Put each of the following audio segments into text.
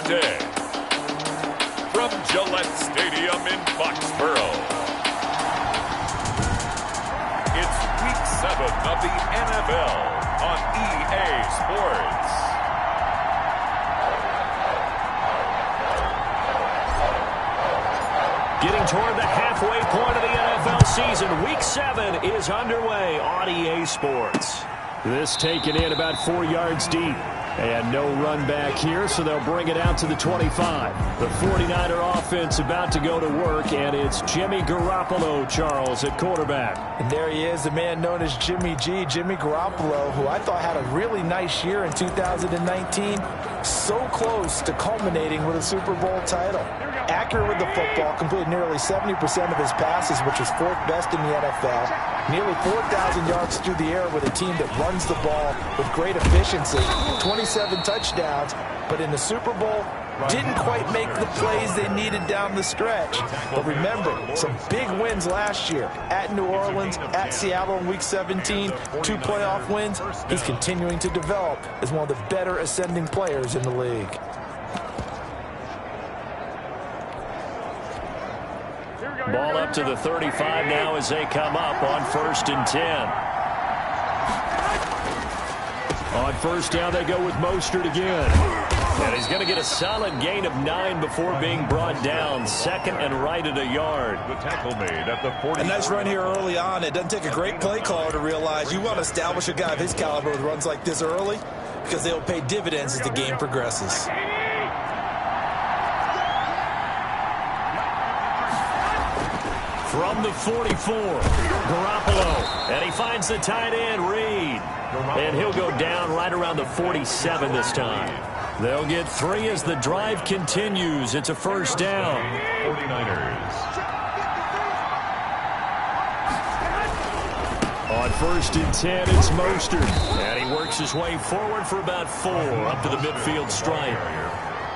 Sunday. From Gillette Stadium in Foxborough, it's Week 7 of the NFL on EA Sports. Getting toward the halfway point of the NFL season, Week 7 is underway on EA Sports. This taken in about 4 yards deep. And no run back here, so they'll bring it out to the 25. The 49er offense about to go to work, and it's Jimmy Garoppolo, Charles, at quarterback. And there he is, the man known as Jimmy G, Jimmy Garoppolo, who I thought had a really nice year in 2019. So close to culminating with a Super Bowl title. Accurate with the football, completed nearly 70% of his passes, which was 4th best in the NFL. Nearly 4,000 yards through the air with a team that runs the ball with great efficiency. 27 touchdowns, but in the Super Bowl, didn't quite make the plays they needed down the stretch. But remember, some big wins last year. At New Orleans, at Seattle in Week 17, 2 playoff wins. He's continuing to develop as one of the better ascending players in the league. Ball up to the 35 now as they come up on 1st and 10. On 1st down, they go with Mostert again. And he's going to get a solid gain of 9 before being brought down. 2nd and right at a yard. The tackle made at the 40. A nice run here early on. It doesn't take a great play caller to realize you want to establish a guy of his caliber with runs like this early, because they'll pay dividends as the game progresses. From the 44, Garoppolo, and he finds the tight end, Reed. And he'll go down right around the 47 this time. They'll get 3 as the drive continues. It's a 1st down. 49ers. On 1st and 10, it's Mostert. And he works his way forward for about 4 up to the midfield stripe.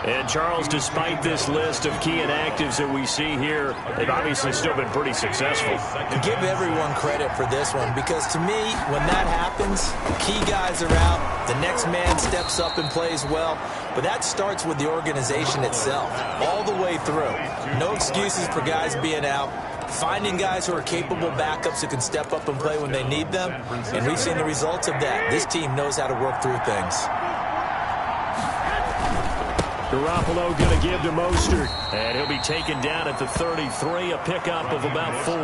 And, Charles, despite this list of key inactives that we see here, they've obviously still been pretty successful. Give everyone credit for this one, because to me, when that happens, key guys are out, the next man steps up and plays well, but that starts with the organization itself, all the way through. No excuses for guys being out. Finding guys who are capable backups who can step up and play when they need them, and we've seen the results of that. This team knows how to work through things. Garoppolo going to give to Mostert, and he'll be taken down at the 33, a pickup of about 4. The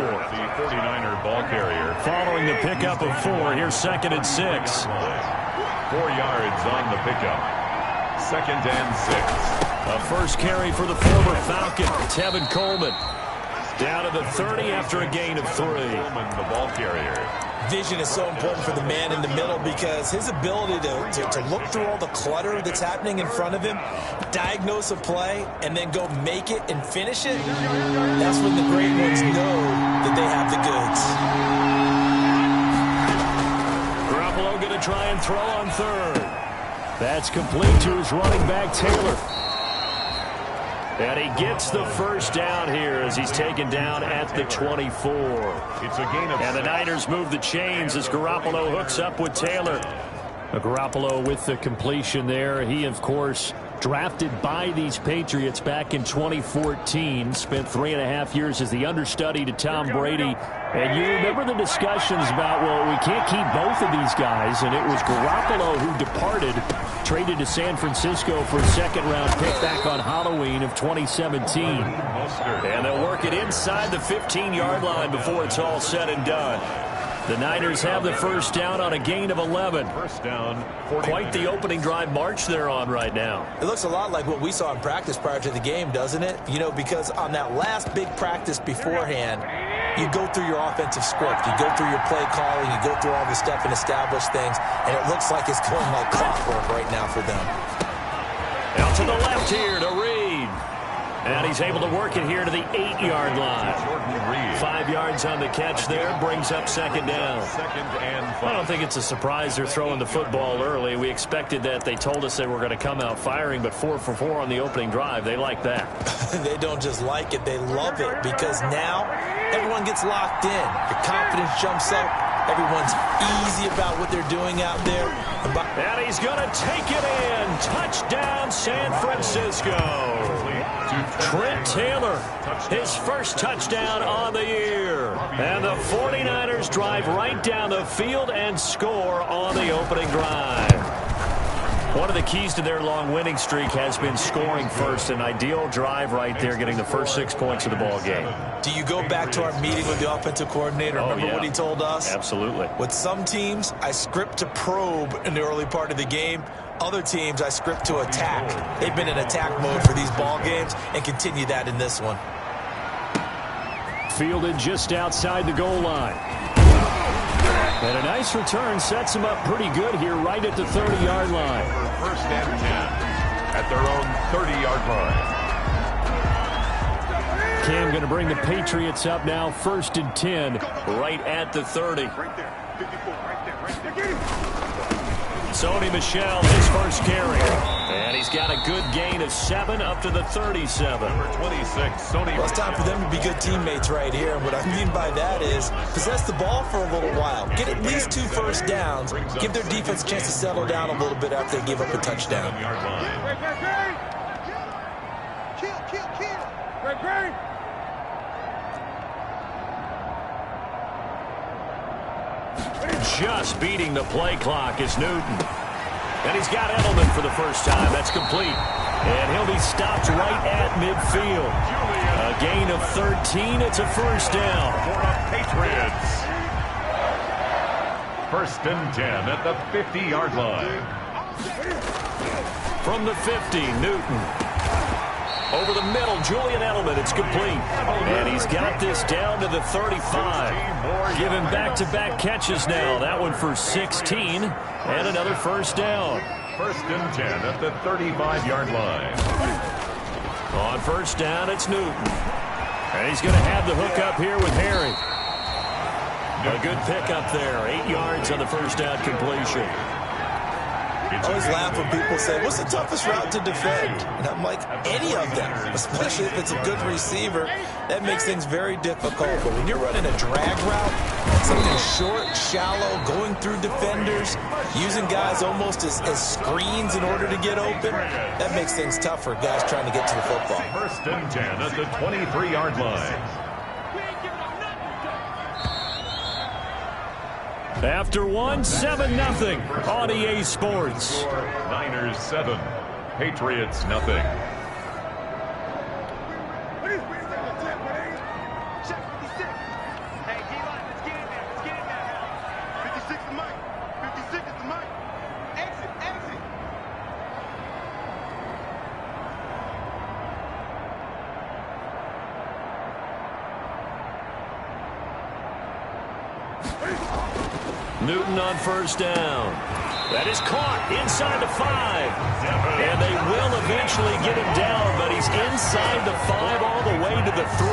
49er ball carrier. Following the pickup of 4, here's 2nd and 6. 4 yards on the pickup. 2nd and 6. A first carry for the former Falcon, Tevin Coleman. Down to the 30 after a gain of 3. Coleman, the ball carrier. Vision is so important for the man in the middle, because his ability to look through all the clutter that's happening in front of him, diagnose a play, and then go make it and finish it, that's when the great ones know that they have the goods. Garoppolo going to try and throw on 3rd. That's complete to his running back, Taylor. And he gets the 1st down here as he's taken down at the 24. It's a gain of 6. And the Niners move the chains as Garoppolo hooks up with Taylor. Garoppolo with the completion there. He, of course, drafted by these Patriots back in 2014. Spent 3.5 years as the understudy to Tom Brady. And you remember the discussions about, well, we can't keep both of these guys. And it was Garoppolo who departed, traded to San Francisco for a 2nd-round pick back on Halloween of 2017. And they'll work it inside the 15-yard line before it's all said and done. The Niners have the 1st down on a gain of 11. 1st down. Quite the opening drive march they're on right now. It looks a lot like what we saw in practice prior to the game, doesn't it? You know, because on that last big practice beforehand, you go through your offensive script, you go through your play calling, you go through all the stuff and establish things, and it looks like it's going like clockwork right now for them. Out to the left here to Reed. And he's able to work it here to the 8-yard line. 5 yards on the catch there, brings up 2nd down. 2nd and 5. I don't think it's a surprise they're throwing the football early. We expected that. They told us they were going to come out firing, but 4 for 4 on the opening drive. They like that. They don't just like it, they love it, because now everyone gets locked in. Your confidence jumps up. Everyone's easy about what they're doing out there. And he's going to take it in. Touchdown, San Francisco. Trent Taylor, his first touchdown on the year. And the 49ers drive right down the field and score on the opening drive. One of the keys to their long winning streak has been scoring first. An ideal drive right there, getting the first 6 points of the ball game. Do you go back to our meeting with the offensive coordinator? Remember what he told us? Absolutely. With some teams, I script to probe in the early part of the game. Other teams, I script to attack. They've been in attack mode for these ball games and continue that in this one. Fielded just outside the goal line. And a nice return sets him up pretty good here right at the 30-yard line. First and 10 at their own 30-yard line. Cam going to bring the Patriots up now, first and 10, right at the 30. Right there. 54, right there. Sony Michel, his first carry. And he's got a good gain of 7 up to the 37. Number 26, Sony. Well, it's time for them to be good teammates right here. And what I mean by that is possess the ball for a little while. Get at least 2 first downs. Give their defense a chance to settle down a little bit after they give up a touchdown. Just beating the play clock is Newton. And he's got Edelman for the first time. That's complete. And he'll be stopped right at midfield. A gain of 13. It's a first down. For the Patriots. First and 10 at the 50-yard line. From the 50, Newton. Over the middle, Julian Edelman. It's complete. And he's got this down to the 35. Giving back-to-back catches now. That one for 16. And another first down. First and 10 at the 35-yard line. On first down, it's Newton. And he's going to have the hook up here with Harry. A good pickup there. 8 yards on the first down completion. I always laugh when people say, what's the toughest route to defend? And I'm like, any of them, especially if it's a good receiver. That makes things very difficult. But when you're running a drag route, something short, shallow, going through defenders, using guys almost as screens in order to get open, that makes things tough for guys trying to get to the football. First and 10 at the 23-yard line. After 1, 7-0 on EA Sports. Niners 7, Patriots nothing. Newton on first down. That is caught inside the 5. And they will eventually get him down, but he's inside the 5 all the way to the 3.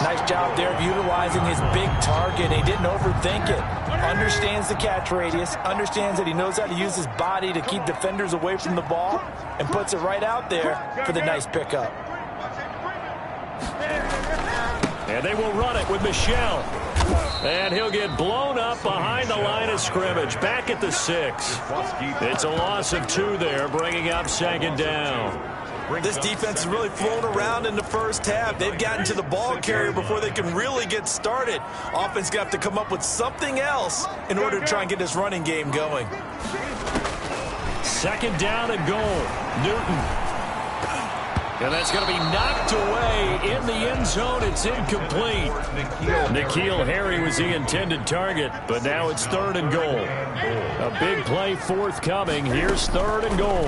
Nice job there of utilizing his big target. He didn't overthink it. Understands the catch radius. Understands that he knows how to use his body to keep defenders away from the ball. And puts it right out there for the nice pickup. And they will run it with Michel. And he'll get blown up behind the line of scrimmage. Back at the 6. It's a loss of 2 there, bringing up second down. This defense has really flown around in the first half. They've gotten to the ball carrier before they can really get started. Offense got to come up with something else in order to try and get this running game going. Second down and goal. Newton. And that's going to be knocked away in the end zone. It's incomplete. N'Keal Harry was the intended target, but now it's third and goal. A big play forthcoming. Here's third and goal.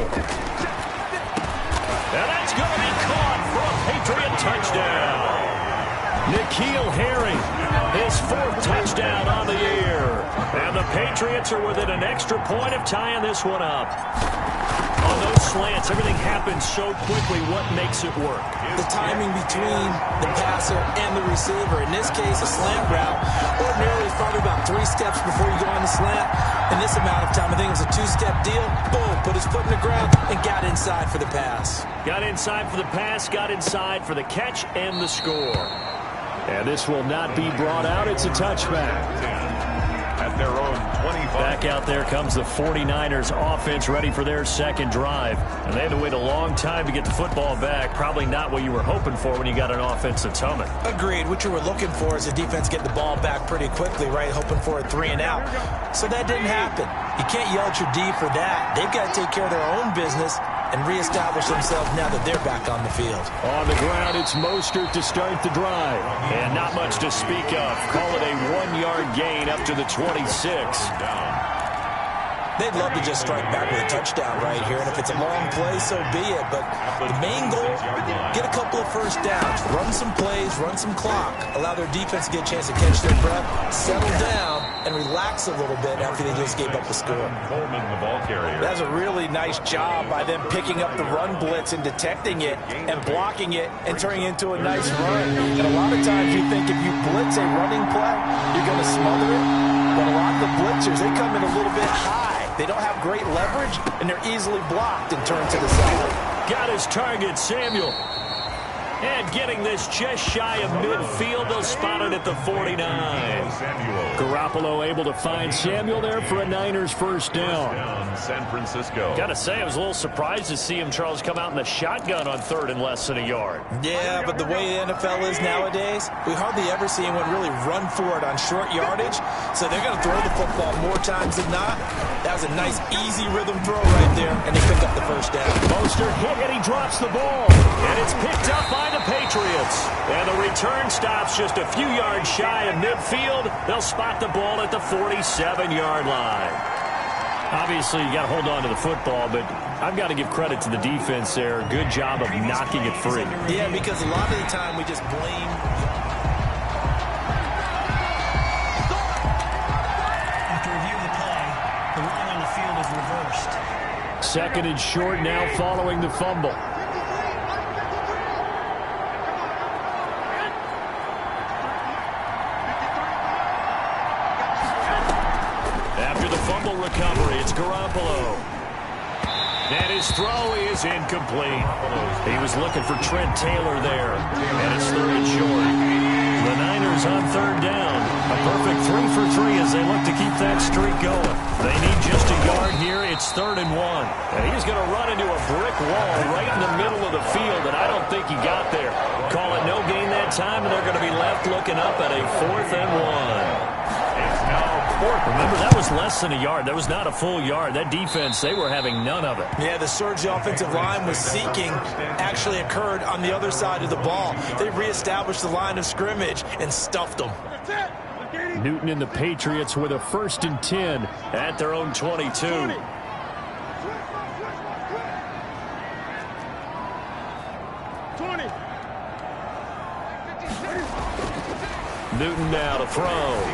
And that's going to be caught for a Patriot touchdown. N'Keal Harry, his 4th touchdown on the year. And the Patriots are within an extra point of tying this one up. On those slants, everything happens so quickly. What makes it work? The timing between the passer and the receiver. In this case, a slant route ordinarily is probably about 3 steps before you go on the slant. In this amount of time, I think it was a 2-step deal. Boom, put his foot in the ground and got inside for the pass. Got inside for the pass, got inside for the catch and the score. And this will not be brought out. It's a touchback. At their own 25. Back out there comes the 49ers offense, ready for their second drive. And they had to wait a long time to get the football back. Probably not what you were hoping for when you got an offense that's humming. Agreed. What you were looking for is the defense get the ball back pretty quickly, right? Hoping for a 3-and-out. So that didn't happen. You can't yell at your D for that. They've got to take care of their own business and reestablish themselves now that they're back on the field. On the ground, it's Mostert to start the drive. And not much to speak of. Call it a 1-yard gain up to the 26. They'd love to just strike back with a touchdown right here, and if it's a long play, so be it. But the main goal, get a couple of first downs, run some plays, run some clock, allow their defense to get a chance to catch their breath, settle down, and relax a little bit after they just gave up the score. Coleman, the ball carrier. That's a really nice job by them picking up the run blitz and detecting it and blocking it and turning it into a nice run. And a lot of times you think if you blitz a running play, you're going to smother it. But a lot of the blitzers, they come in a little bit high. They don't have great leverage, and they're easily blocked and turned to the side. Got his target, Samuel. And getting this just shy of midfield, they'll spot it at the 49. Garoppolo able to find Samuel there for a Niners first down. San Francisco. Got to say, I was a little surprised to see him, Charles, come out in the shotgun on 3rd and less than a yard. Yeah, but the way the NFL is nowadays, we hardly ever see anyone really run for it on short yardage. So they're going to throw the football more times than not. That was a nice, easy rhythm throw right there, and they pick up the first down. Mostert hit, and he drops the ball. And it's picked up by the Patriots. And the return stops just a few yards shy of midfield. They'll spot the ball at the 47-yard line. Obviously, you got to hold on to the football, but I've got to give credit to the defense there. Good job of knocking it free. Yeah, because a lot of the time we just blame. After review of the play, the running on the field is reversed. 2nd and short now following the fumble. Recovery, it's Garoppolo. And his throw is incomplete. He was looking for Trent Taylor there. And it's 3rd and short. The Niners on 3rd down. A perfect 3 for 3 as they look to keep that streak going. They need just a yard here. It's 3rd and 1. And he's going to run into a brick wall right in the middle of the field, and I don't think he got there. Call it no gain that time, and they're going to be left looking up at a 4th and 1. Remember, that was less than a yard. That was not a full yard. That defense, they were having none of it. Yeah, the surge the offensive line was seeking actually occurred on the other side of the ball. They reestablished the line of scrimmage and stuffed them. Newton and the Patriots with a 1st and 10 at their own 22. Newton now to throw.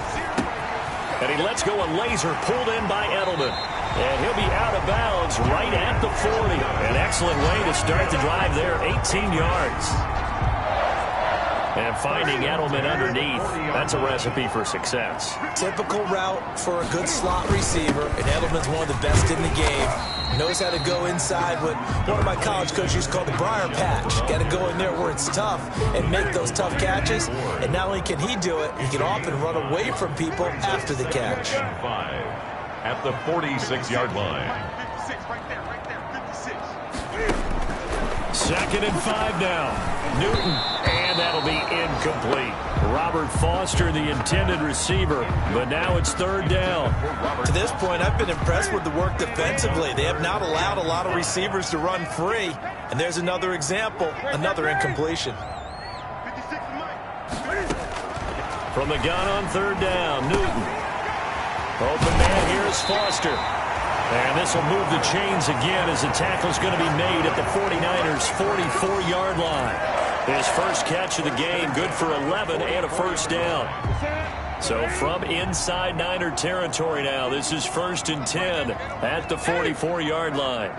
And he lets go a laser pulled in by Edelman. And he'll be out of bounds right at the 40. An excellent way to start the drive there, 18 yards. And finding Edelman underneath, that's a recipe for success. Typical route for a good slot receiver, and Edelman's one of the best in the game. Knows how to go inside what one of my college coaches called the briar patch. Got to go in there where it's tough and make those tough catches. And not only can he do it, he can often run away from people after the catch. 5 at the 46-yard line. 2nd and 5 now. Newton, and that'll be incomplete. Robert Foster, the intended receiver, but now it's 3rd down. To this point, I've been impressed with the work defensively. They have not allowed a lot of receivers to run free. And there's another example, another incompletion. From the gun on 3rd down, Newton. Open man here is Foster. And this will move the chains again as the tackle's going to be made at the 49ers' 44-yard line. His first catch of the game, good for 11 and a 1st down. So from inside Niner territory now, this is 1st and 10 at the 44-yard line.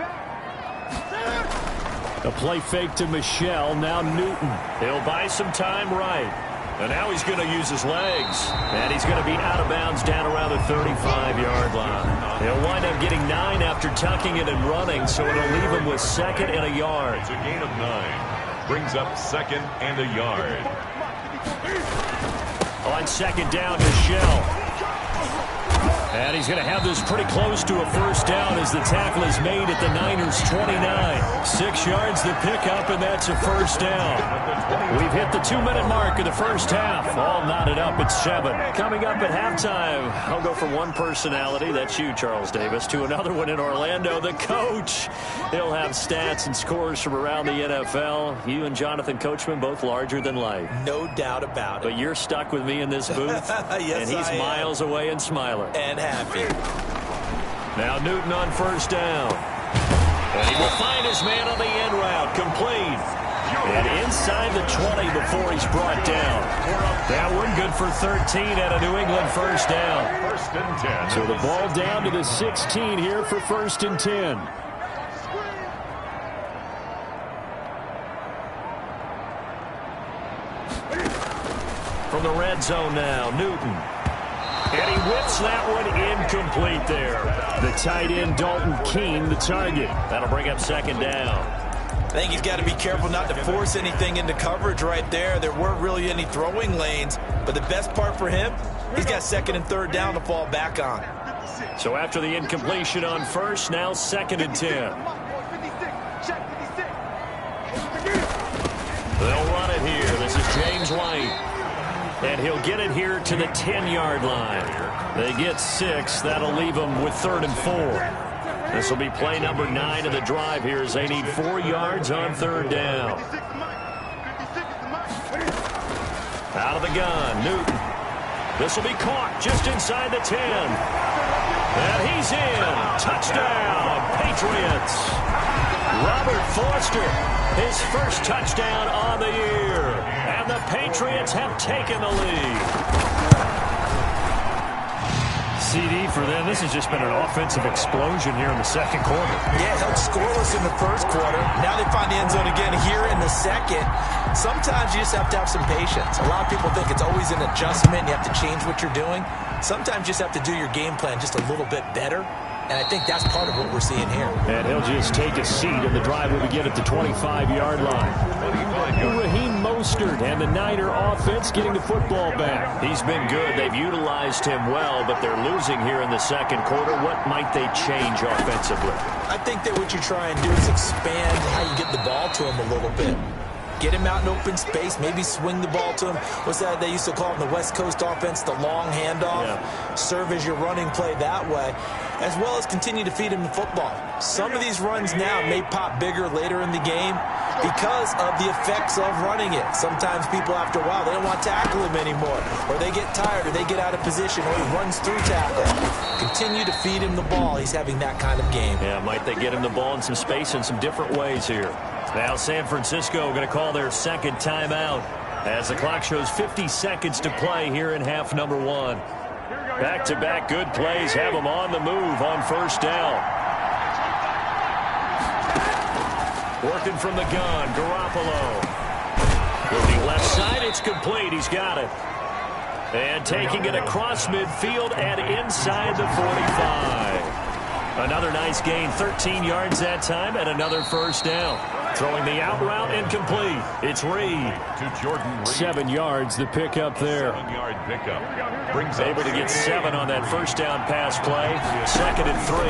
A play fake to Michelle, now Newton. He'll buy some time right. And now he's going to use his legs. And he's going to be out of bounds down around the 35-yard line. He'll wind up getting 9 after tucking it and running, so it'll leave him with 2nd and a yard. It's a gain of 9. Brings up 2nd and a yard. On second down, Michelle. And he's going to have this pretty close to a first down as the tackle is made at the Niners' 29. 6 yards the pickup, and that's a first down. We've hit the 2-minute mark of the first half. All knotted up at 7. Coming up at halftime, I'll go from one personality, that's you, Charles Davis, to another one in Orlando, the coach. He'll have stats and scores from around the NFL. You and Jonathan Coachman, both larger than life. No doubt about it. But you're stuck with me in this booth. Yes, and he's miles away and smiling. And happy. Now Newton on first down. And he will find his man on the end route. Complete. And inside the 20 before he's brought down. That one good for 13 at a New England first down. First and 10. So the ball down to the 16 here for first and 10. From the red zone now, Newton. And he whips that one incomplete there. The tight end, Dalton Keene, the target. That'll bring up second down. I think he's got to be careful not to force anything into coverage right there. There weren't really any throwing lanes. But the best part for him, he's got second and third down to fall back on. So after the incompletion on first, now second and 10. They'll run it here. This is James White. And he'll get it here to the 10-yard line. They get 6. That'll leave them with 3rd and 4. This will be play number 9 of the drive here as they need 4 yards on 3rd down. Out of the gun, Newton. This will be caught just inside the 10. And he's in. Touchdown, Patriots. Robert Foster, his first touchdown on the year. And the Patriots have taken the lead. CD for them. This has just been an offensive explosion here in the second quarter. Yeah, held scoreless in the first quarter. Now they find the end zone again here in the second. Sometimes you just have to have some patience. A lot of people think it's always an adjustment. You have to change what you're doing. Sometimes you just have to do your game plan just a little bit better. And I think that's part of what we're seeing here. And he'll just take a seat, and the drive will begin at the 25-yard line. Raheem Mostert and the Niner offense getting the football back. He's been good. They've utilized him well, but they're losing here in the second quarter. What might they change offensively? I think that what you try and do is expand how you get the ball to him a little bit. Get him out in open space, maybe swing the ball to him. What's that they used to call in the West Coast offense, the long handoff? Yeah. Serve as your running play that way, as well as continue to feed him the football. Some of these runs now may pop bigger later in the game because of the effects of running it. Sometimes people, after a while, they don't want to tackle him anymore, or they get tired, or they get out of position, or he runs through tackle. Continue to feed him the ball. He's having that kind of game. Yeah, might they get him the ball in some space in some different ways here. Now San Francisco going to call their second timeout as the clock shows 50 seconds to play here in half number 1. Back-to-back good plays have them on the move on first down. Working from the gun, Garoppolo. Looking left side, it's complete. He's got it. And taking it across midfield and inside the 45. Another nice gain, 13 yards that time, and another first down. Throwing the out route incomplete. It's Reed. To Jordan Reed. 7 yards, the pickup there. 7-yard pickup. Brings able to get 7 on that first down pass play. 2nd and 3.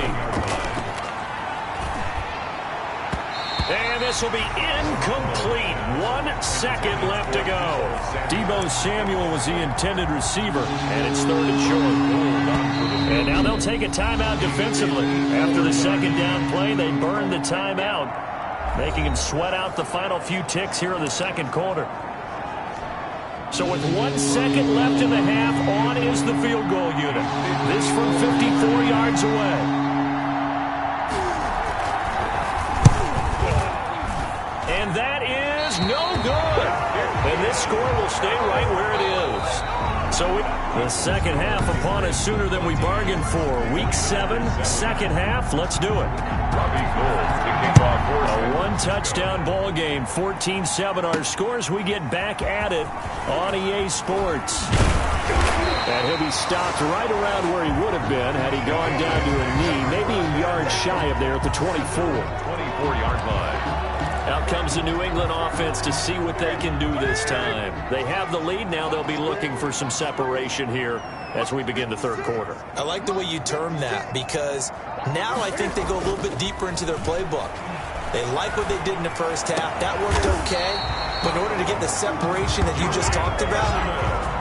And this will be incomplete. 1 second left to go. Deebo Samuel was the intended receiver, and it's 3rd and short. And now they'll take a timeout defensively. After the second down play, they burn the timeout, making him sweat out the final few ticks here in the second quarter. So with 1 second left in the half, on is the field goal unit. This from 54 yards away. And that is no good. And this score will stay right where it is. So the second half upon us sooner than we bargained for. Week 7, second half. Let's do it. A 1-touchdown ball game, 14-7 our scores. We get back at it on EA Sports. And he'll be stopped right around where he would have been had he gone down to a knee, maybe a yard shy of there at the 24. 24-yard line. Out comes the New England offense to see what they can do this time. They have the lead. Now they'll be looking for some separation here as we begin the third quarter. I like the way you term that, because now I think they go a little bit deeper into their playbook. They like what they did in the first half. That worked okay. But in order to get the separation that you just talked about,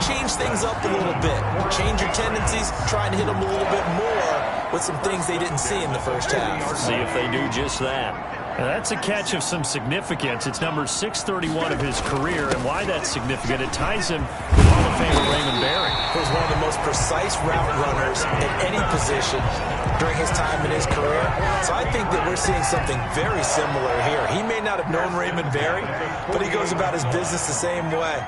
change things up a little bit. Change your tendencies, try and hit them a little bit more with some things they didn't see in the first half. See if they do just that. Now that's a catch of some significance. It's number 631 of his career, and why that's significant, it ties him with Hall of Famer Raymond Barry. He was one of the most precise route runners at any position during his time in his career. So I think that we're seeing something very similar here. He may not have known Raymond Barry, but he goes about his business the same way.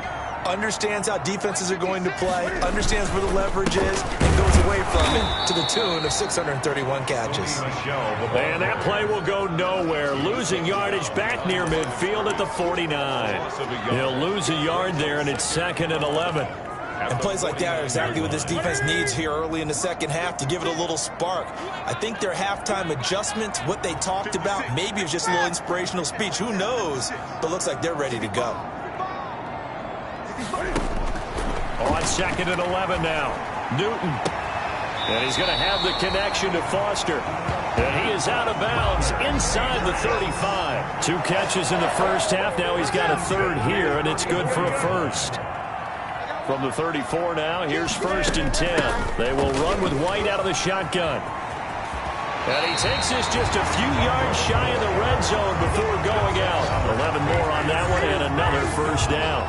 Understands how defenses are going to play, understands where the leverage is, and goes away from it to the tune of 631 catches. And that play will go nowhere. Losing yardage back near midfield at the 49. He'll lose a yard there, and it's 2nd and 11. And plays like that are exactly what this defense needs here early in the second half to give it a little spark. I think their halftime adjustments, what they talked about, maybe it was just a little inspirational speech. Who knows? But looks like they're ready to go. On 2nd and 11 now. Newton. And he's going to have the connection to Foster. And he is out of bounds inside the 35. 2 catches in the first half. Now he's got a third here, and it's good for a first. From the 34 now, here's 1st and 10. They will run with White out of the shotgun. And he takes this just a few yards shy of the red zone before going out. 11 more on that one, and another first down.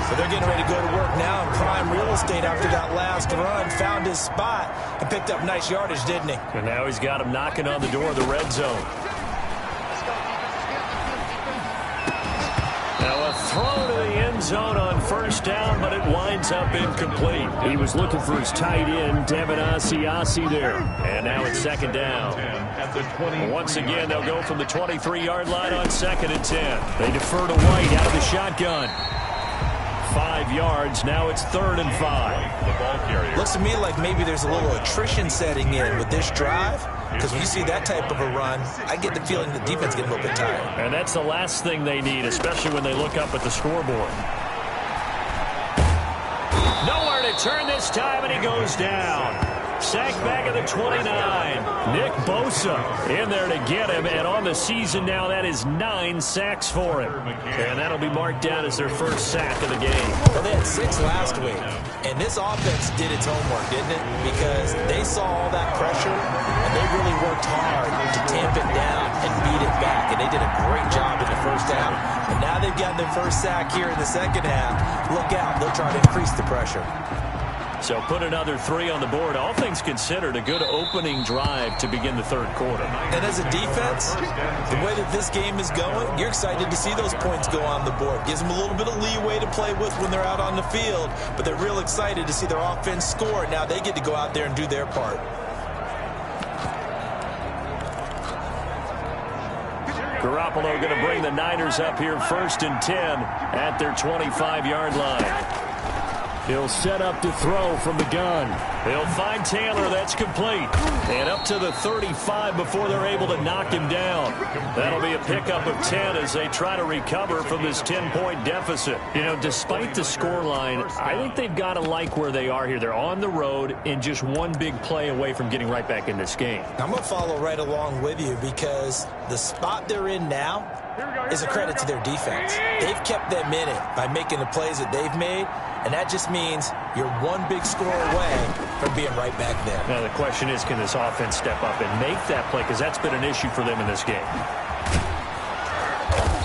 So they're getting ready to go to work now in prime real estate after that last run. Found his spot and picked up nice yardage, didn't he? And now he's got him knocking on the door of the red zone. Now a throw to the end zone on 1st down, but it winds up incomplete. He was looking for his tight end, Devin Asiasi there. And now it's 2nd down. Once again, they'll go from the 23-yard line on 2nd and 10. They defer to White out of the shotgun. 5 yards. Now it's 3rd and 5. Looks to me like maybe there's a little attrition setting in with this drive, because when you see that type of a run, I get the feeling the defense gets a little bit tired. And that's the last thing they need, especially when they look up at the scoreboard. Nowhere to turn this time, and he goes down. Sacked back at the 29. Nick Bosa in there to get him, and on the season now, that is 9 sacks for him. And that'll be marked down as their first sack of the game. Well, they had 6 last week, and this offense did its homework, didn't it? Because they saw all that pressure, and they really worked hard to tamp it down and beat it back, and they did a great job in the first half. And now they've gotten their first sack here in the second half. Look out, they'll try to increase the pressure. So put another 3 on the board. All things considered, a good opening drive to begin the third quarter. And as a defense, the way that this game is going, you're excited to see those points go on the board. Gives them a little bit of leeway to play with when they're out on the field, but they're real excited to see their offense score. Now they get to go out there and do their part. Garoppolo going to bring the Niners up here 1st and 10 at their 25-yard line. He'll set up to throw from the gun. He'll find Taylor. That's complete. And up to the 35 before they're able to knock him down. That'll be a pickup of 10 as they try to recover from this 10-point deficit. You know, despite the scoreline, I think they've got to like where they are here. They're on the road and just one big play away from getting right back in this game. I'm going to follow right along with you, because the spot they're in now is a credit to their defense. They've kept them in it by making the plays that they've made, and that just means you're one big score away from being right back there. Now the question is, can this offense step up and make that play, because that's been an issue for them in this game.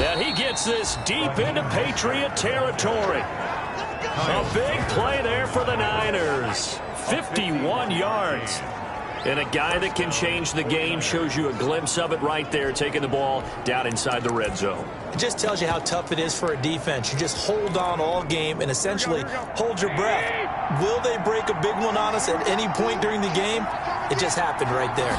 And he gets this deep into Patriot territory. A big play there for the Niners. 51 yards. And a guy that can change the game, shows you a glimpse of it right there, taking the ball down inside the red zone. It just tells you how tough it is for a defense. You just hold on all game and essentially hold your breath. Will they break a big one on us at any point during the game? It just happened right there.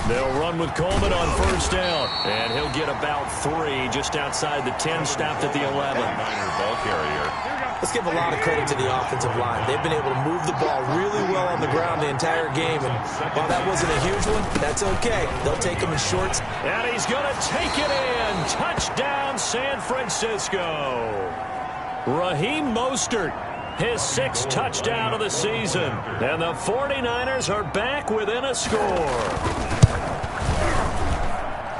They'll run with Coleman on 1st down, and he'll get about 3 just outside the 10, stopped at the 11. Niner ball carrier. Let's give a lot of credit to the offensive line. They've been able to move the ball really well on the ground the entire game. And while that wasn't a huge one, that's okay. They'll take them in shorts. And he's going to take it in. Touchdown, San Francisco. Raheem Mostert, his 6th touchdown of the season. And the 49ers are back within a score.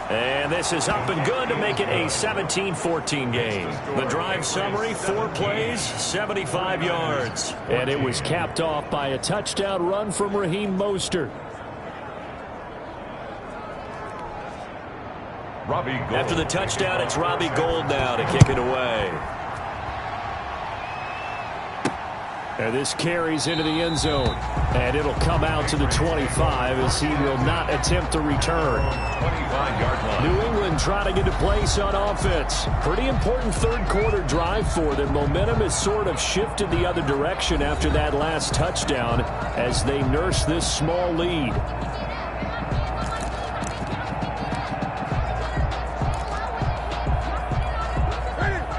And this is up and good to make it a 17-14 game. The drive summary, 4 plays, 75 yards. And it was capped off by a touchdown run from Raheem Mostert. After the touchdown, it's Robbie Gould now to kick it away. And this carries into the end zone. And it'll come out to the 25 as he will not attempt to return. 25-yard line. New England trying to get a place on offense. Pretty important third-quarter drive for them. Momentum has sort of shifted the other direction after that last touchdown as they nurse this small lead.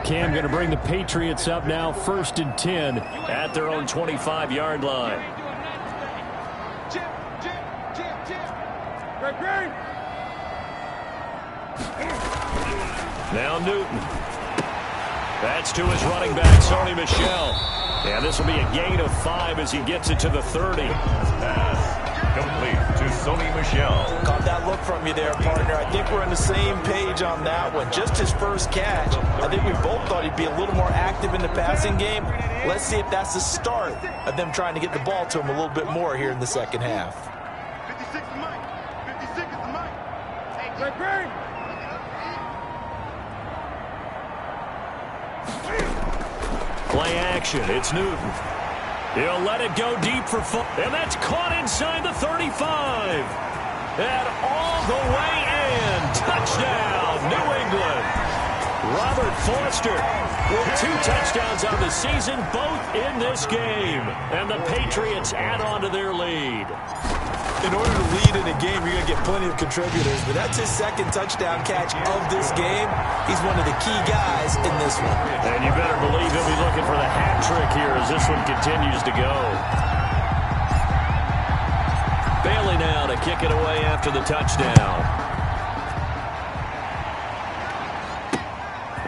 Cam going to bring the Patriots up now, 1st and 10 at their own 25-yard line. Now Newton. That's to his running back, Sony Michel. And this will be a gain of 5 as he gets it to the 30. Complete to Sony Michel. Caught that look from you there, partner. I think we're on the same page on that one. Just his first catch. I think we both thought he'd be a little more active in the passing game. Let's see if that's the start of them trying to get the ball to him a little bit more here in the second half. 56 is Mike. 56 is Mike. Hey, Greg. Play action. It's Newton. He'll let it go deep for fun. And that's caught inside the 35. And all the way in. Touchdown, New England. Robert Foster with 2 touchdowns on the season, both in this game. And the Patriots add on to their lead. In order to lead in a game, you're going to get plenty of contributors, but that's his 2nd touchdown catch of this game. He's one of the key guys in this one. And you better believe he'll be looking for the hat trick here as this one continues to go. Bailey now to kick it away after the touchdown.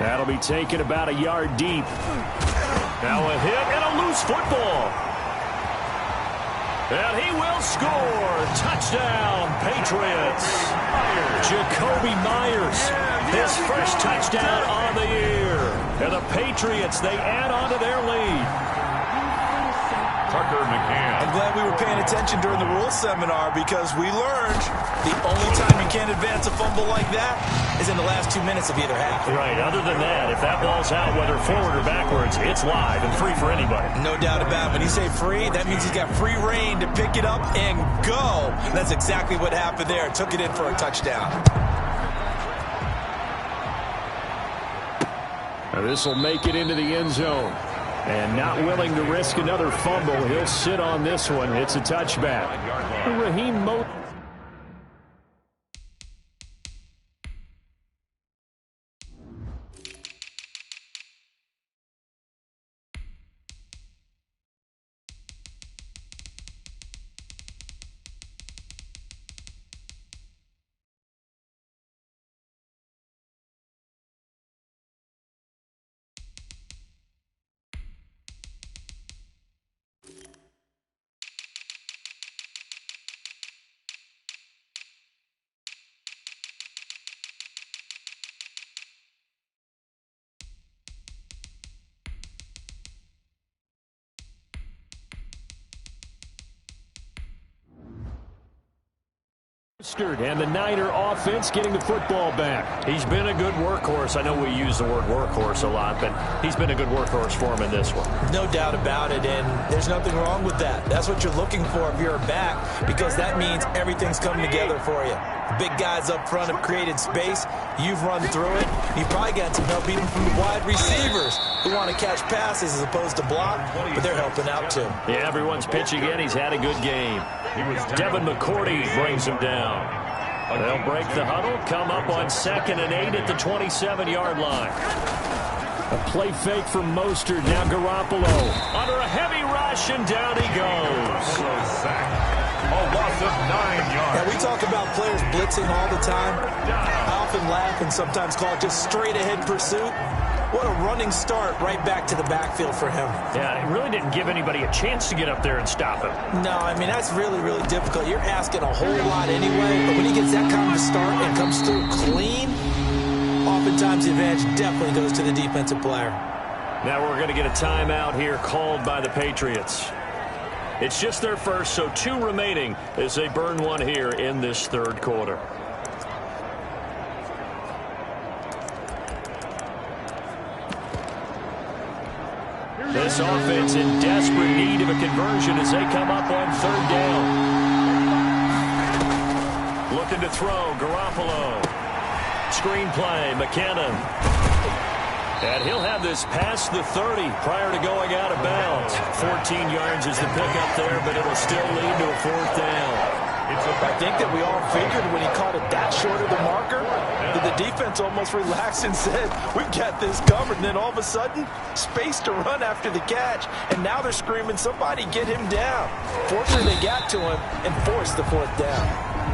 That'll be taken about a yard deep. Now a hit and a loose football. And he will score. Touchdown, Patriots. Jacoby Myers, his first touchdown on the year. And the Patriots, they add on to their lead. Tucker McCann. I'm glad we were paying attention during the rules seminar because we learned the only time you can't advance a fumble like that is in the last 2 minutes of either half. Right. Other than that, if that ball's out, whether forward or backwards, it's live and free for anybody. No doubt about it. When you say free, that means he's got free reign to pick it up and go. That's exactly what happened there. Took it in for a touchdown. Now this will make it into the end zone. And not willing to risk another fumble, he'll sit on this one. It's a touchback. Raheem Mostert. And the Niner offense getting the football back. He's been a good workhorse. I know we use the word workhorse a lot, but he's been a good workhorse for him in this one. No doubt about it, and there's nothing wrong with that. That's what you're looking for if you're a back, because that means everything's coming together for you. The big guys up front have created space. You've run through it. You've probably got some help even from the wide receivers who want to catch passes as opposed to block, but they're helping out too. Yeah, everyone's pitching in. He's had a good game. Devin McCourty brings him down. They'll break the huddle, come up on 2nd and 8 at the 27-yard line. A play fake from Mostert. Now Garoppolo under a heavy rush, and down he goes. A loss of 9 yards. Yeah, we talk about players blitzing all the time. I often laugh and sometimes call it just straight ahead pursuit. What a running start right back to the backfield for him. Yeah, it really didn't give anybody a chance to get up there and stop him. No, I mean, that's really, really difficult. You're asking a whole lot anyway, but when he gets that kind of a start and comes through clean, oftentimes the advantage definitely goes to the defensive player. Now we're going to get a timeout here called by the Patriots. It's just their first, so 2 remaining as they burn one here in this third quarter. This offense in desperate need of a conversion as they come up on third down. Looking to throw, Garoppolo. Screenplay, McKinnon. And he'll have this past the 30 prior to going out of bounds. 14 yards is the pickup there, but it'll still lead to a 4th down. I think that we all figured when he caught it that short of the marker that the defense almost relaxed and said, we got this covered. And then all of a sudden, space to run after the catch. And now they're screaming, somebody get him down. Fortunately, they got to him and forced the 4th down.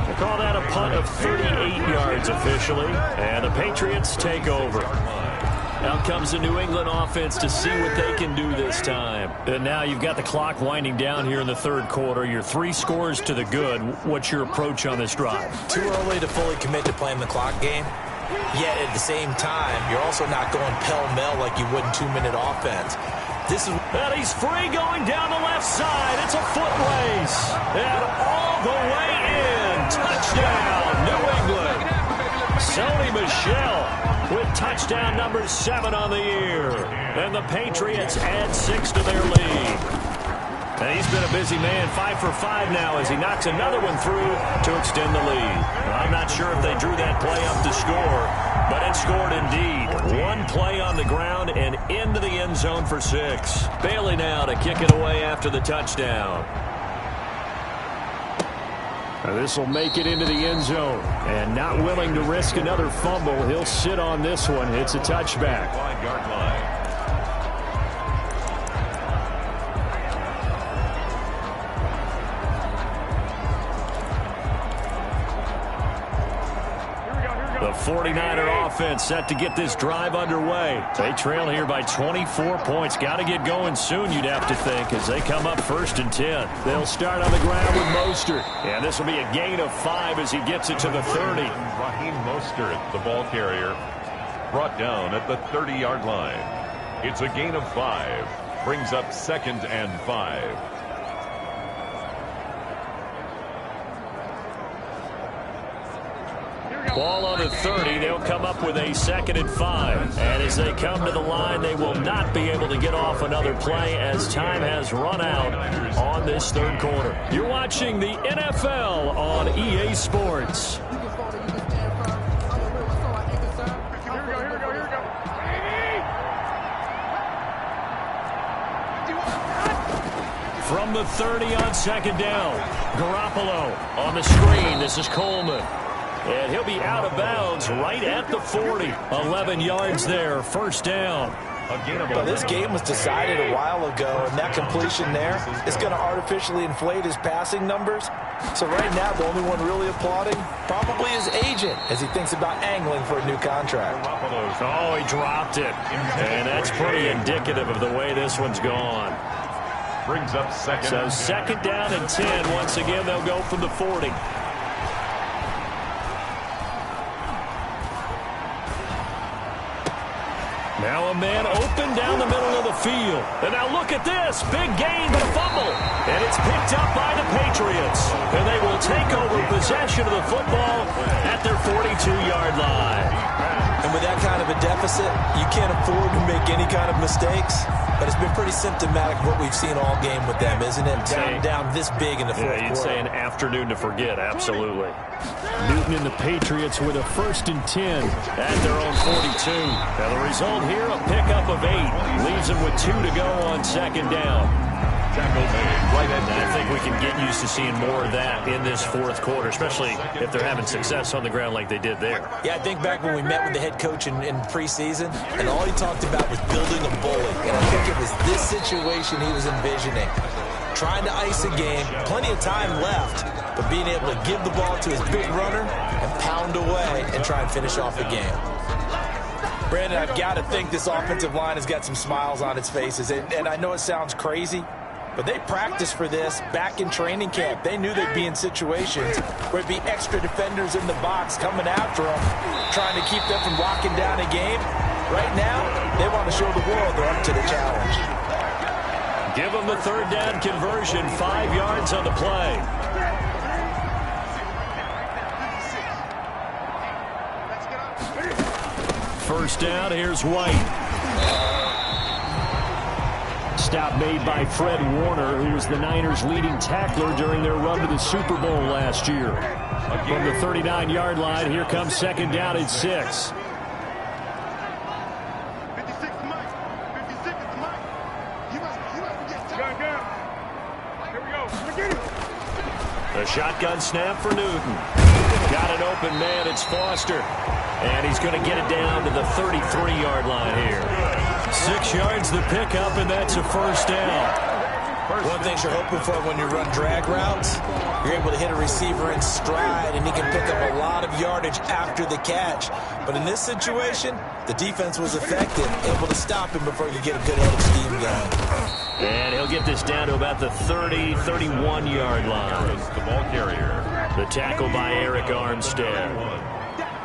They call that a punt of 38 yards officially, and the Patriots take over. Out comes the New England offense to see what they can do this time. And now you've got the clock winding down here in the third quarter. You're 3 scores to the good. What's your approach on this drive? Too early to fully commit to playing the clock game. Yet at the same time, you're also not going pell-mell like you would in 2-minute offense. This is and he's free going down the left side. It's a foot race. And all the way in. Touchdown, New England. Sony Michel with touchdown number 7 on the year. And the Patriots add 6 to their lead. And he's been a busy man, 5 for 5 now as he knocks another one through to extend the lead. I'm not sure if they drew that play up to score, but it scored indeed. 1 play on the ground and into the end zone for 6. Bailey now to kick it away after the touchdown. This will make it into the end zone. And not willing to risk another fumble, he'll sit on this one. It's a touchback. 5-yard line. The 49er offense set to get this drive underway. They trail here by 24 points. Got to get going soon, you'd have to think, as they come up 1st and 10. They'll start on the ground with Mostert. And this will be a gain of 5 as he gets it to the 30. Raheem Mostert, the ball carrier, brought down at the 30-yard line. It's a gain of 5. Brings up 2nd and 5. Ball on the 30. They'll come up with a 2nd and 5. And as they come to the line, they will not be able to get off another play as time has run out on this third quarter. You're watching the NFL on EA Sports. From the 30 on 2nd down. Garoppolo on the screen. This is Coleman. And he'll be out of bounds right at the 40. 11 yards there, 1st down. But this game was decided a while ago, and that completion there is going to artificially inflate his passing numbers. So right now, the only one really applauding probably his agent as he thinks about angling for a new contract. Oh, he dropped it. And that's pretty indicative of the way this one's gone. Brings up 2nd. So 2nd down and 10. Once again, they'll go from the 40. Now a man open down the middle of the field. And now look at this. Big gain, but a fumble. And it's picked up by the Patriots. And they will take over possession of the football at their 42-yard line. And with that kind of a deficit, you can't afford to make any kind of mistakes. But it's been pretty symptomatic of what we've seen all game with them, isn't it? Down this big in the fourth quarter. You'd say an afternoon to forget, absolutely. Newton and the Patriots with a 1st and 10 at their own 42. Now the result here, a pickup of 8. Leaves them with 2 to go on 2nd down. Tackle made right at I think we can get used to seeing more of that in this fourth quarter, especially if they're having success on the ground like they did there. Yeah, I think back when we met with the head coach in preseason, and all he talked about was building a bully. And I think it was this situation he was envisioning. Trying to ice a game, plenty of time left, but being able to give the ball to his big runner and pound away and try and finish off the game. Brandon, I've got to think this offensive line has got some smiles on its faces. And I know it sounds crazy, but they practiced for this back in training camp. They knew they'd be in situations where it'd be extra defenders in the box coming after them, trying to keep them from locking down a game. Right now, they want to show the world they're up to the challenge. Give them the third down conversion, 5 yards on the play. First down, here's White. Stop made by Fred Warner, who was the Niners' leading tackler during their run to the Super Bowl last year. From the 39-yard line, here comes second down at 6. A shotgun snap for Newton. Got an open man, it's Foster. And he's going to get it down to the 33-yard line here. 6 yards the pickup, and that's a first down. One thing you're hoping for when you run drag routes, you're able to hit a receiver in stride, and he can pick up a lot of yardage after the catch. But in this situation, the defense was effective, able to stop him before he could get a good head of steam going. And he'll get this down to about the 30, 31-yard line. the ball carrier. The tackle by Eric Armstead.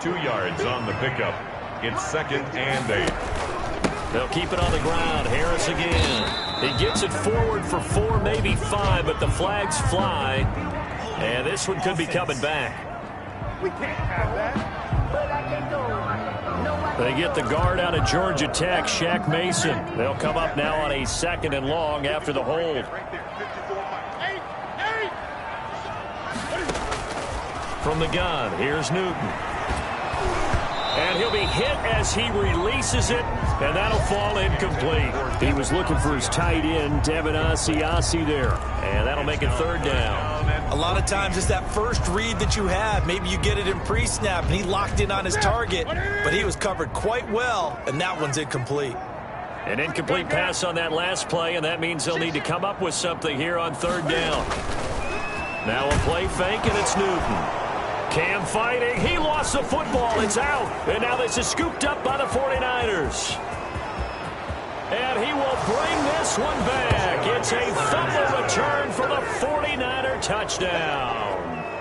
2 yards on the pickup. It's second and 8. They'll keep it on the ground. Harris again. He gets it forward for 4, maybe 5, but the flags fly. And this one could be coming back. We can't have that. They get the guard out of Georgia Tech, Shaq Mason. They'll come up now on a 2nd and long after the hold. From the gun, here's Newton. And he'll be hit as he releases it, and that'll fall incomplete. He was looking for his tight end, Devin Asiasi there, and that'll make it third down. A lot of times it's that first read that you have. Maybe you get it in pre-snap, and he locked in on his target, but he was covered quite well, and that one's incomplete. An incomplete pass on that last play, and that means they'll need to come up with something here on third down. Now a play fake, and it's Newton. Cam fighting. He lost the football. It's out. And now this is scooped up by the 49ers. And he will bring this one back. It's a fumble return for the 49er touchdown.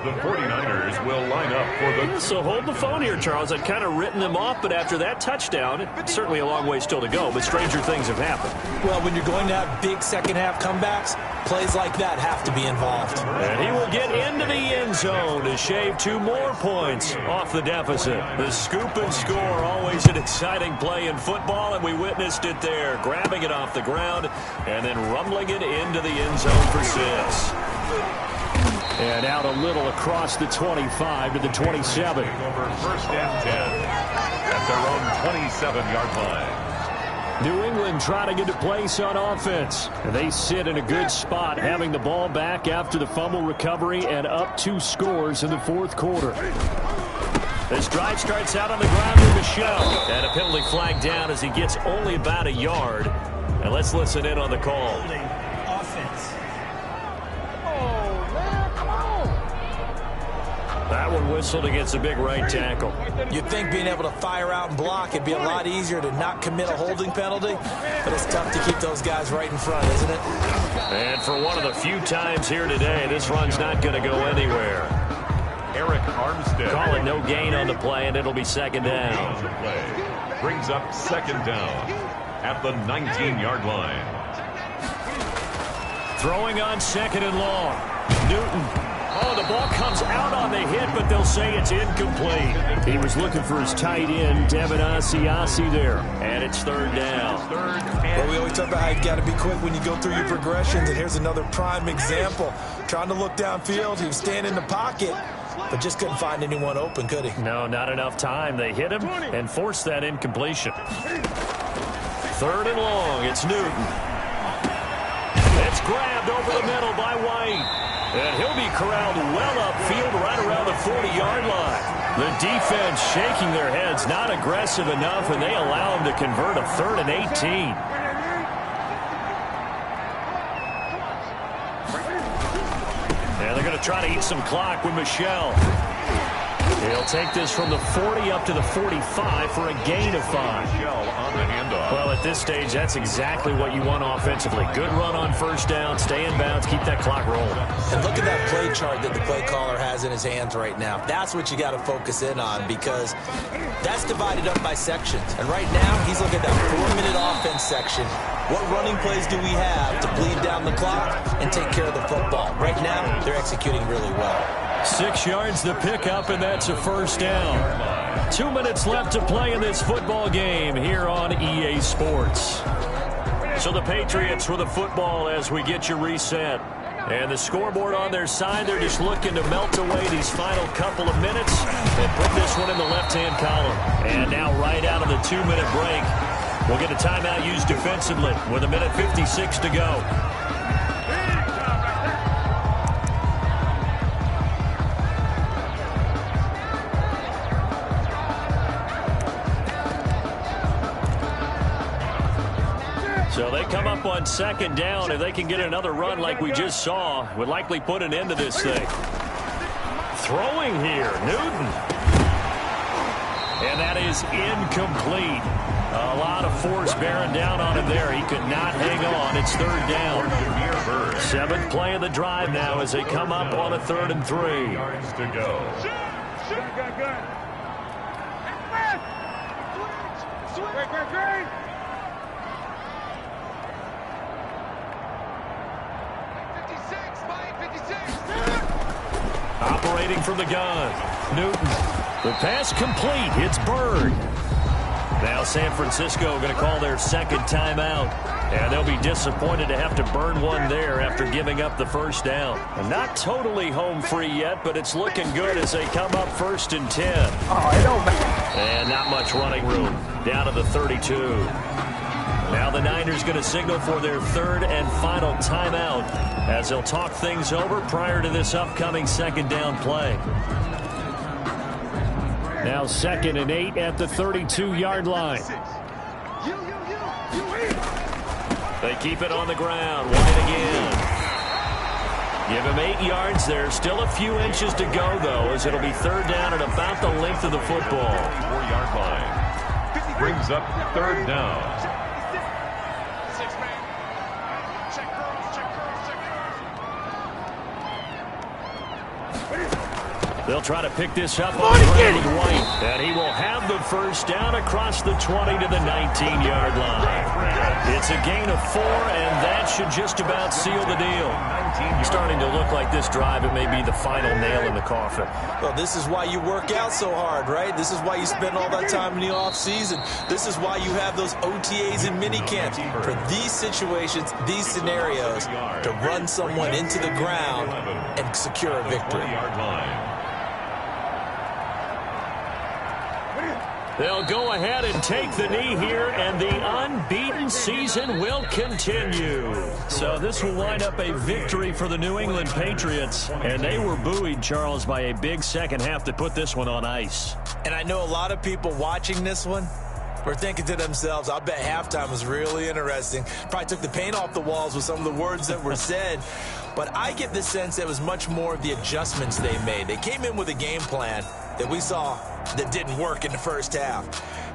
The 49ers will line up for the... So hold the phone here, Charles. I'd kind of written them off, but after that touchdown, it's certainly a long way still to go, but stranger things have happened. Well, when you're going to have big second-half comebacks, plays like that have to be involved. And he will get into the end zone to shave 2 more points off the deficit. The scoop and score, always an exciting play in football, and we witnessed it there, grabbing it off the ground and then rumbling it into the end zone for 6. And out a little across the 25 to the 27. Over first and 10 at their own 27-yard line. New England trying to get a place on offense. And they sit in a good spot, having the ball back after the fumble recovery and up 2 scores in the fourth quarter. This drive starts out on the ground with Michelle. And a penalty flag down as he gets only about a yard. And let's listen in on the call. Offense. That one whistled against a big right tackle. You'd think being able to fire out and block, it'd be a lot easier to not commit a holding penalty, but it's tough to keep those guys right in front, isn't it? And for one of the few times here today, this run's not going to go anywhere. Eric Armstead. Call it no gain on the play, and it'll be second down. On the play. Brings up second down at the 19-yard line. Throwing on 2nd and long. Newton. Oh, the ball comes out on the hit, but they'll say it's incomplete. He was looking for his tight end, Devin Asiasi there. And it's third down. Well, we always talk about how you got to be quick when you go through your progressions, and here's another prime example. Trying to look downfield, he was standing in the pocket, but just couldn't find anyone open, could he? No, not enough time. They hit him and forced that incompletion. Third and long, it's Newton. It's He's grabbed over the middle by White. And he'll be corralled well upfield right around the 40-yard line. The defense shaking their heads, not aggressive enough, and they allow him to convert a 3rd and 18. And they're going to try to eat some clock with Michel. He'll take this from the 40 up to the 45 for a gain of 5. On the handoff. Well, at this stage, that's exactly what you want offensively. Good run on first down, stay in bounds, keep that clock rolling. And look at that play chart that the play caller has in his hands right now. That's what you got to focus in on, because that's divided up by sections. And right now, he's looking at that 4-minute offense section. What running plays do we have to bleed down the clock and take care of the football? Right now, they're executing really well. 6 yards the pickup, and that's a first down. 2 minutes left to play in this football game here on EA Sports. So the Patriots with the football as we get you reset. And the scoreboard on their side, they're just looking to melt away these final couple of minutes and put this one in the left-hand column. And now right out of the 2-minute break, we'll get a timeout used defensively with 1:56 to go. So they come up on 2nd down. If they can get another run like we just saw, would likely put an end to this thing. Throwing here, Newton. And that is incomplete. A lot of force bearing down on him there. He could not hang on. It's 3rd down. 7th play of the drive now as they come up on a 3rd and 3. Yards to go. Operating from the gun. Newton. The pass complete. It's Bird. Now San Francisco going to call their 2nd timeout. And they'll be disappointed to have to burn one there after giving up the first down. And not totally home free yet, but it's looking good as they come up 1st and 10. And not much running room. Down to the 32. Now the Niners going to signal for their 3rd and final timeout as they'll talk things over prior to this upcoming 2nd down play. Now 2nd and 8 at the 32-yard line. They keep it on the ground. White again. Give him 8 yards there. Still a few inches to go, though, as it'll be 3rd down at about the length of the football. 4-yard line. Brings up 3rd down. They'll try to pick this up on the ground with White. And he will have the first down across the 20 to the 19-yard line. It's a gain of 4, and that should just about seal the deal. Starting to look like this drive, it may be the final nail in the coffin. Well, this is why you work out so hard, right? This is why you spend all that time in the offseason. This is why you have those OTAs and minicamps. For these situations, these scenarios, to run someone into the ground and secure a victory. They'll go ahead and take the knee here, and the unbeaten season will continue. So this will wind up a victory for the New England Patriots, and they were buoyed, Charles, by a big second half that put this one on ice. And I know a lot of people watching this one were thinking to themselves, I bet halftime was really interesting. Probably took the paint off the walls with some of the words that were said. But I get the sense that it was much more of the adjustments they made. They came in with a game plan that we saw that didn't work in the first half.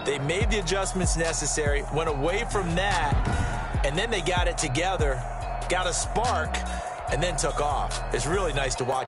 They made the adjustments necessary, went away from that, and then they got it together, got a spark, and then took off. It's really nice to watch.